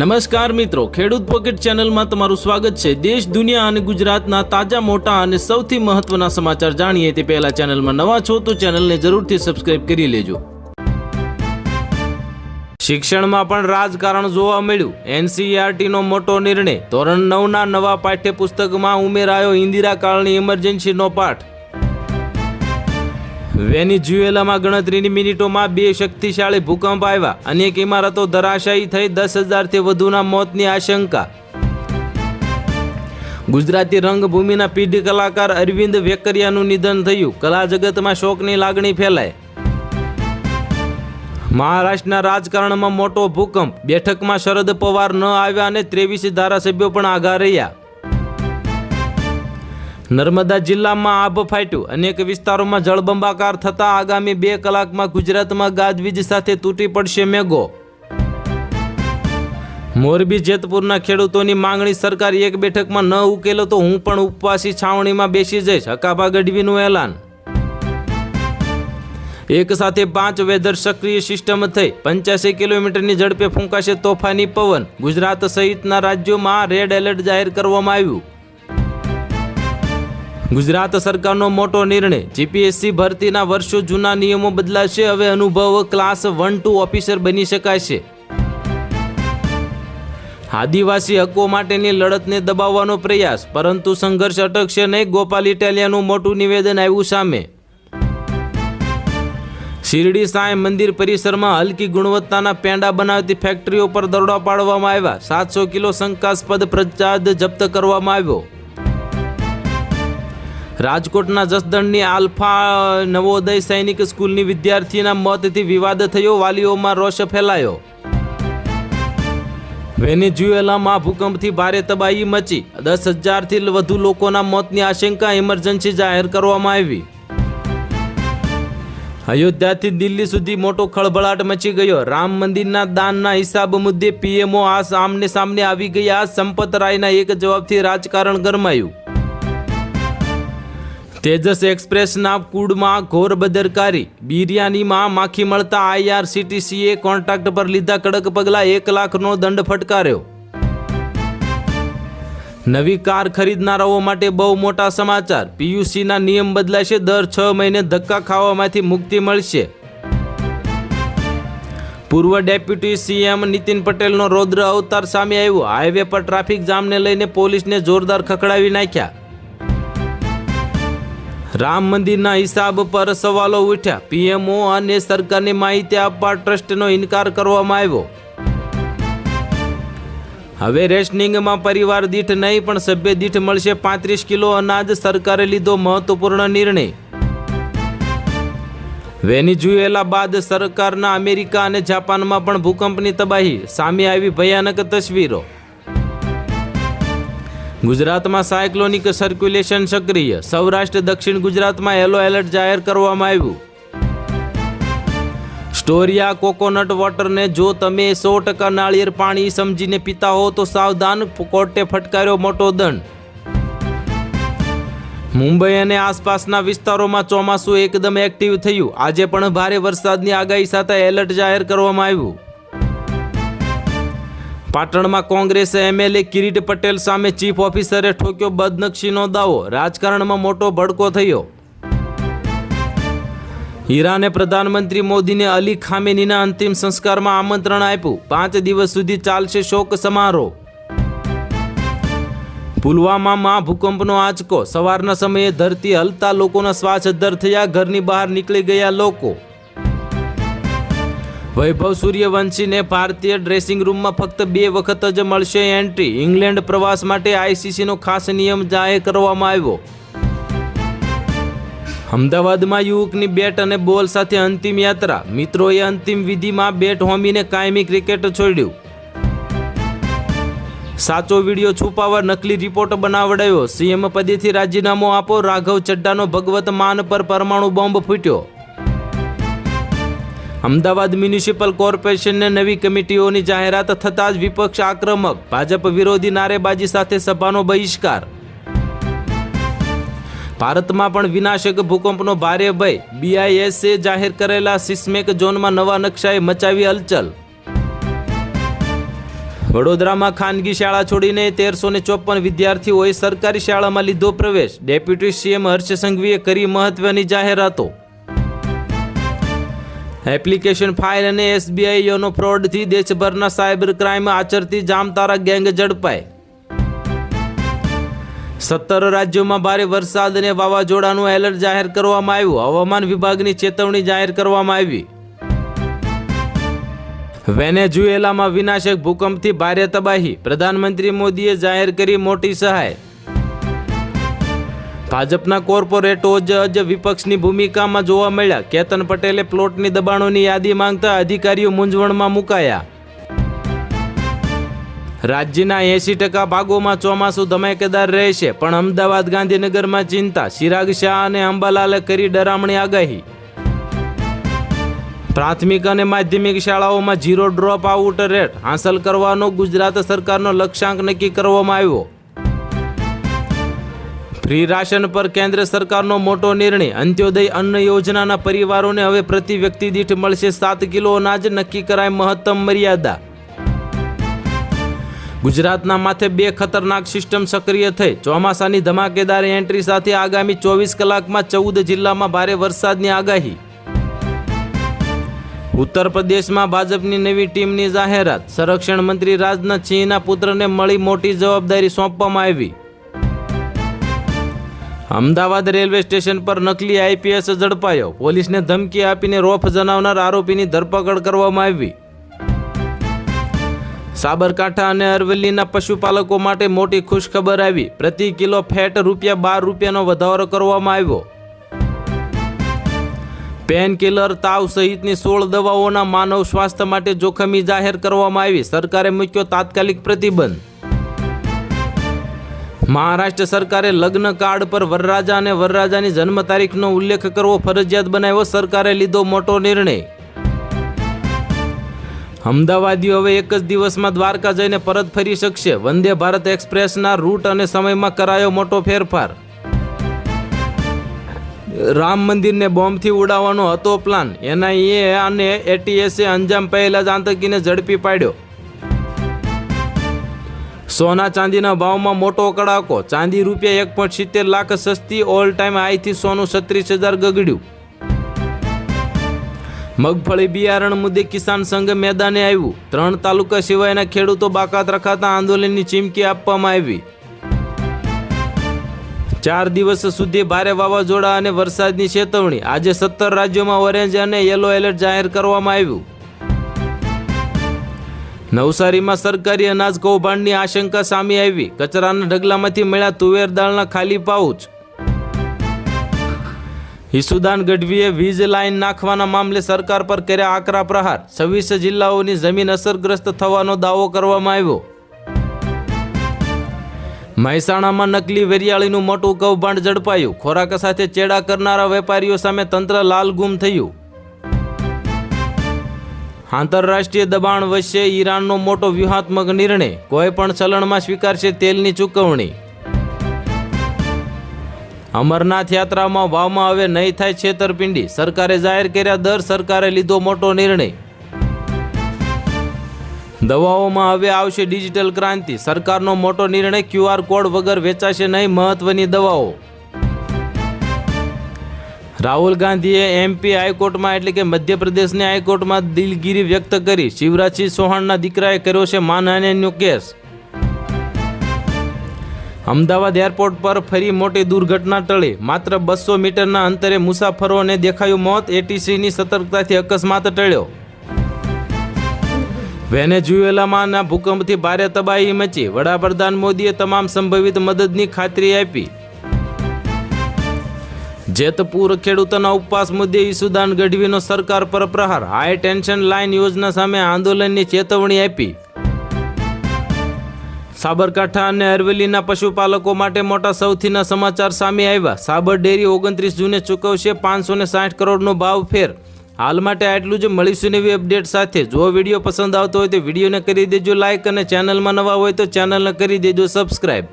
નમસ્કાર મિત્રો, ખેડૂત પોકેટ ચેનલમાં તમારું સ્વાગત છે। દેશ, દુનિયા અને ગુજરાતના તાજા, મોટા અને સૌથી મહત્વના સમાચાર જાણીએ તે પહેલા ચેનલમાં નવા છો તો ચેનલને જરૂરથી સબસ્ક્રાઇબ કરી લેજો। શિક્ષણમાં પણ રાજકારણ જોવા મળ્યું। એનસીઈઆરટીનો મોટો નિર્ણય, ધોરણ 9ના નવા પાઠ્યપુસ્તકમાં ઉમેરાયો ઇન્દિરા કાળની ઇમરજન્સીનો પાઠ। વેનેઝુએલામાં ગણતરીની મિનિટોમાં 2 શક્તિશાળી ભૂકંપ આવ્યા, અનેક ઇમારતો ધરાશાયી થઈ, 10,000થી વધુના મોતની આશંકા। ગુજરાતી રંગભૂમિના પીઢ કલાકાર અરવિંદ વેકરિયાનું નિધન થયું, કલા જગતમાં શોકની લાગણી ફેલાય। મહારાષ્ટ્રના રાજકારણમાં મોટો ભૂકંપ, બેઠકમાં શરદ પવાર ન આવ્યા અને 23 ધારાસભ્યો પણ આઘા રહ્યા। નર્મદા જિલ્લામાં આભ ફાટ્યું, અનેક વિસ્તારોમાં જળબંબાકાર થતા આગામી 2 કલાકમાં ગુજરાતમાં ગાજવીજ સાથે તૂટી પડશે મેઘો। મોરબી જેતપુરના ખેડૂતોની માંગણી સરકાર એક બેઠકમાં ન ઉકેલો તો હું પણ ઉપવાસી છાવણીમાં બેસી જઈશ, હકાભા ગઢવીનું એલાન। એક સાથે 5 વેધર સક્રિય સિસ્ટમ થઈ, 85 કિલોમીટરની ઝડપે ફૂંકાશે તોફાની પવન। ગુજરાત સહિતના રાજ્યોમાં રેડ એલર્ટ જાહેર કરવામાં આવ્યું। ગુજરાત સરકારનો મોટો નિર્ણય, જીપીએસસી ભરતીના વર્ષો જૂના નિયમો બદલાશે, હવે અનુભવ ક્લાસ 1-2 ઓફિસર બની શકાશે। આદિવાસી હકો માટેની લડતને દબાવવાનો પ્રયાસ, પરંતુ સંઘર્ષ અટકશે નહીં, ગોપાલ ઇટાલિયાનું મોટું નિવેદન આવ્યું સામે। શિરડી સાંઈ મંદિર પરિસરમાં હલકી ગુણવત્તાના પેંડા બનાવતી ફેક્ટરીઓ પર દરોડા પાડવામાં આવ્યા, 700 કિલો શંકાસ્પદ પ્રસાદ જપ્ત કરવામાં આવ્યો। રાજકોટના જસદણની આલ્ફા નવોદય સૈનિક સ્કૂલની વિદ્યાર્થીના મોતથી વિવાદ થયો, વાલીઓમાં રોષ ફેલાયો। વેનેઝુએલામાં ભૂકંપથી ભારે તબાહી મચી, 10,000થી વધુ લોકોના મોતની આશંકા, ઇમરજન્સી જાહેર કરવામાં આવી। અયોધ્યાથી દિલ્હી સુધી મોટો ખળભળાટ મચી ગયો, રામ મંદિરના દાનના હિસાબ મુદ્દે પીએમઓ આમને સામને આવી ગયા, સંપત રાયના એક જવાબથી રાજકારણ ગરમાયું। તેજસ એક્સપ્રેસના કુડમાં ઘોર બેદરકારી, બિરયાનીમાં માખી મળતા આઈઆરસીટીસીએ કોન્ટ્રાક્ટ પર લીધા કડક પગલાં, 1 લાખનો દંડ ફટકાર્યો। નવી કાર ખરીદનારાઓ માટે બહુ મોટા સમાચાર, પીયુસીના નિયમ બદલાશે, દર 6 મહિને ધક્કા ખાવામાંથી મુક્તિ મળશે। પૂર્વ ડેપ્યુટી સીએમ નીતિન પટેલનો રૌદ્ર અવતાર સામે આવ્યો, હાઈવે પર ટ્રાફિક જામને લઈને પોલીસને જોરદાર ખખડાવી નાખ્યા। રામ મંદિરના હિસાબ પર સવાલો ઉઠ્યા, પીએમઓ અને સરકારની માહિતી આપવા ટ્રસ્ટનો ઇનકાર કરવામાં આવ્યો। હવે રેશનિંગમાં પરિવાર દીઠ નહીં પણ સભ્ય દીઠ મળશે 35 કિલો અનાજ, સરકારે લીધો મહત્વપૂર્ણ નિર્ણય। વેનેઝુએલા બાદ સરકારના અમેરિકા અને જાપાનમાં પણ ભૂકંપની તબાહી, સામે આવી ભયાનક તસવીરો। ગુજરાતમાં સાયક્લોનિક સર્ક્યુલેશન સક્રિય, સૌરાષ્ટ્ર દક્ષિણ ગુજરાતમાં યલો એલર્ટ જાહેર કરવામાં આવ્યું। સ્ટોરિયા કોકોનટ વોટરને જો તમે 100% નાળિયેર પાણી સમજીને પીતા હો તો સાવધાન, કોર્ટે ફટકાર્યો મોટો દંડ। મુંબઈ અને આસપાસના વિસ્તારોમાં ચોમાસું એકદમ એક્ટિવ થયું, આજે પણ ભારે વરસાદની આગાહી સાથે એલર્ટ જાહેર કરવામાં આવ્યું। પાટણમાં કોંગ્રેસે એમએલએ કિરીટ પટેલ સામે ચીફ ઓફિસરે ઠોક્યો બદનક્ષીનો દાવો, રાજકારણમાં મોટો ભડકો થયો। ઈરાને પ્રધાનમંત્રી મોદીને અલી ખામેનીના અંતિમ સંસ્કારમાં આમંત્રણ આપ્યું, 5 દિવસ સુધી ચાલશે શોક સમારોહ। પુલવામામાં ભૂકંપનો આંચકો, સવારના સમયે ધરતી હલતા લોકોના શ્વાસ અદ્ધર થયા, ઘરની બહાર નીકળી ગયા લોકો। વૈભવ સૂર્યવંશીને ભારતીય ડ્રેસિંગ રૂમમાં ફક્ત 2 વખત જ મળશે એન્ટ્રી, ઇંગ્લેન્ડ પ્રવાસ માટે આઈસીસીનો ખાસ નિયમ જાહેર કરવામાં આવ્યો। અમદાવાદમાં યુવકની બેટ અને બોલ સાથે અંતિમ યાત્રા, મિત્રોએ અંતિમ વિધિમાં બેટ હોમીને કાયમી ક્રિકેટ છોડ્યું। સાચો વિડીયો છુપાવવા નકલી રિપોર્ટ બનાવડાયો, સીએમ પદેથી રાજીનામું આપો, રાઘવ ચડ્ડાનો ભગવત માન પર પરમાણુ બોમ્બ ફૂટ્યો। અમદાવાદ મ્યુનિસિપલ કોર્પોરેશનને નવી કમિટીઓની જાહેરાત થતાં જ વિપક્ષ આક્રમક, ભાજપ વિરોધી નારેબાજી સાથે સભાનો બહિષ્કાર। ભારતમાં પણ વિનાશક ભૂકંપનો ભારે ભય, બીઆઈએસે જાહેર કરેલા સિસ્મિક ઝોનમાં નવા નકશાએ મચાવી હલચલ। વડોદરામાં ખાનગી શાળા છોડીને 1354 વિદ્યાર્થીઓએ સરકારી શાળામાં લીધો પ્રવેશ. ડેપ્યુટી સીએમ હર્ષ સંઘવીએ કરી મહત્વની જાહેરાતો. એપ્લિકેશન ફાઇલ અને SBI યોનો ફ્રોડથી દેશભરના સાયબર ક્રાઇમ આચરતી જામતારા ગેંગ ઝડપાઈ. 17 રાજ્યોમાં ભારે વરસાદ અને વાવાઝોડાનું એલર્ટ જાહેર કરવામાં આવ્યું. હવામાન વિભાગની ચેતવણી જાહેર કરવામાં આવી. વેનેઝુએલામાં વિનાશક ભૂકંપથી ભારે તબાહી. પ્રધાનમંત્રી મોદીએ જાહેર કરી મોટી સહાય. ભાજપના કોર્પોરેટો જ વિપક્ષની ભૂમિકામાં જોવા મળ્યા. કેતન પટેલે પ્લોટની દબાણોની યાદી માંગતા અધિકારીઓ મૂંઝવણમાં મુકાયા. રાજ્યના 80% ભાગોમાં ચોમાસું ધમાકેદાર રહેશે, પણ અમદાવાદ ગાંધીનગરમાં ચિંતા. ચિરાગ શાહ અને અંબાલાલે કરી ડરામણી આગાહી. પ્રાથમિક અને માધ્યમિક શાળાઓમાં 0 ડ્રોપ આઉટ રેટ હાંસલ કરવાનો ગુજરાત સરકારનો લક્ષ્યાંક નક્કી કરવામાં આવ્યો. ફ્રી રાશન પર કેન્દ્ર સરકારનો મોટો નિર્ણય. અંત્યોદય અન્ન યોજનાના પરિવારોને હવે પ્રતિ વ્યક્તિ દીઠ મળશે 7 કિલો અનાજ. નક્કી કરાય મહત્તમ મર્યાદા. ગુજરાતના માથે 2 ખતરનાક સિસ્ટમ સક્રિય થઈ. ચોમાસાની ધમાકેદાર એન્ટ્રી સાથે આગામી 24 કલાકમાં 14 જિલ્લામાં ભારે વરસાદની આગાહી. ઉત્તર પ્રદેશમાં ભાજપની નવી ટીમની જાહેરાત. સંરક્ષણ મંત્રી રાજનાથ સિંહના પુત્રને મળી મોટી જવાબદારી સોંપવામાં આવી. અમદાવાદ રેલવે સ્ટેશન પર નકલી IPS ઝડપાયો. પોલીસને ધમકી આપીને રોફ જણાવનાર આરોપીની ધરપકડ કરવામાં આવી. સાબરકાંઠા અને અરવલ્લીના પશુપાલકો માટે મોટી ખુશખબર આવી. પ્રતિ કિલો ફેટ ₹12નો વધારો કરવામાં આવ્યો. પેન કિલર, તાવ સહિતની 16 દવાઓના માનવ સ્વાસ્થ્ય માટે જોખમી જાહેર કરવામાં આવી. સરકારે મૂક્યો તાત્કાલિક પ્રતિબંધ. મહારાષ્ટ્ર સરકારે લગ્ન કાર્ડ પર વરરાજા અને વરરાજાની જન્મ તારીખનો ઉલ્લેખ કરવો ફરજિયાત બનાવ્યો. સરકારે લીધો મોટો નિર્ણય. અમદાવાદીઓ હવે એક જ દિવસમાં દ્વારકા જઈને પરત ફરી શકશે. વંદે ભારત એક્સપ્રેસના રૂટ અને સમયમાં કરાયો મોટો ફેરફાર. રામ મંદિરને બોમ્બથી ઉડાવવાનો હતો પ્લાન. NIA અને ATSએ અંજામ પહેલા જ આતંકીને ઝડપી પાડ્યો. સોના ચાંદીના ભાવમાં મોટો કડાકો. ચાંદી ₹1.70 લાખ સસ્તી. ઓલ ટાઈમ હાઈથી સોનું 36,000 ગગડ્યું. મગફળી બિયારણ મુદ્દે કિસાન સંઘ મેદાને આવ્યું. 3 તાલુકા સિવાયના ખેડૂતો બાકાત રખાતા આંદોલનની ચીમકી આપવામાં આવી. 4 દિવસ સુધી ભારે વાવાઝોડા અને વરસાદની ચેતવણી. આજે 17 રાજ્યોમાં ઓરેન્જ અને યલો એલર્ટ જાહેર કરવામાં આવ્યું. નવસારીમાં સરકારી અનાજ કૌભાંડની આશંકા સામે આવી. કચરાના ઢગલામાંથી મળ્યા તુવેર દાળના ખાલી પાઉચ. ઈસુદાન ગઢવીએ વીજ લાઇન નાખવાના મામલે સરકાર પર કર્યા આકરા પ્રહાર. 26 જિલ્લાઓની જમીન અસરગ્રસ્ત થવાનો દાવો કરવામાં આવ્યો. મહેસાણામાં નકલી વેરિયાળીનું મોટું કૌભાંડ ઝડપાયું. ખોરાક સાથે ચેડા કરનારા વેપારીઓ સામે તંત્ર લાલગુમ થયું. આંતરરાષ્ટ્રીય દબાણ વચ્ચે ઈરાનનો મોટો વ્યૂહાત્મક નિર્ણય. કોઈ પણ ચલણમાં સ્વીકારશે તેલની ચૂકવણી. અમરનાથ યાત્રામાં ભાવમાં હવે નહીં થાય છેતરપિંડી. સરકારે જાહેર કર્યા દર. સરકારે લીધો મોટો નિર્ણય. દવાઓમાં હવે આવશે ડિજિટલ ક્રાંતિ. સરકારનો મોટો નિર્ણય. QR કોડ વગર વેચાશે નહીં મહત્વની દવાઓ. રાહુલ ગાંધીએ MP હાઈકોર્ટમાં એટલે કે મધ્યપ્રદેશની હાઈકોર્ટમાં દિલગીરી વ્યક્ત કરી. શિવરાજસિંહ ચૌહાણના દીકરાએ કર્યો છે માનહાનિનો કેસ. અમદાવાદ એરપોર્ટ પર ફરી મોટી દુર્ઘટના ટળી. માત્ર 200 મીટરના અંતરે મુસાફરોને દેખાયું મોત. ATCની સતર્કતાથી અકસ્માત ટળ્યો. વેનેઝુએલામાં ભૂકંપથી ભારે તબાહી મચી. વડાપ્રધાન મોદીએ તમામ સંભવિત મદદની ખાતરી આપી. જેતપુર ખેડૂતોના ઉપવાસ મુદ્દે ઈસુદાન ગઢવીનો સરકાર પર પ્રહાર. હાઈ ટેન્શન લાઇન યોજના સામે આંદોલનની ચેતવણી આપી. સાબરકાંઠા અને અરવલ્લીના પશુપાલકો માટે મોટા સૌથીના સમાચાર સામે આવ્યા. સાબર ડેરી 29 જૂને ચૂકવશે 560 કરોડનો ભાવ ફેર. હાલ માટે આટલું જ. મળીશું નવી અપડેટ સાથે. જો વિડીયો પસંદ આવતો હોય તો વિડીયોને કરી દેજો લાઇક અને ચેનલમાં નવા હોય તો ચેનલને કરી દેજો સબસ્ક્રાઈબ.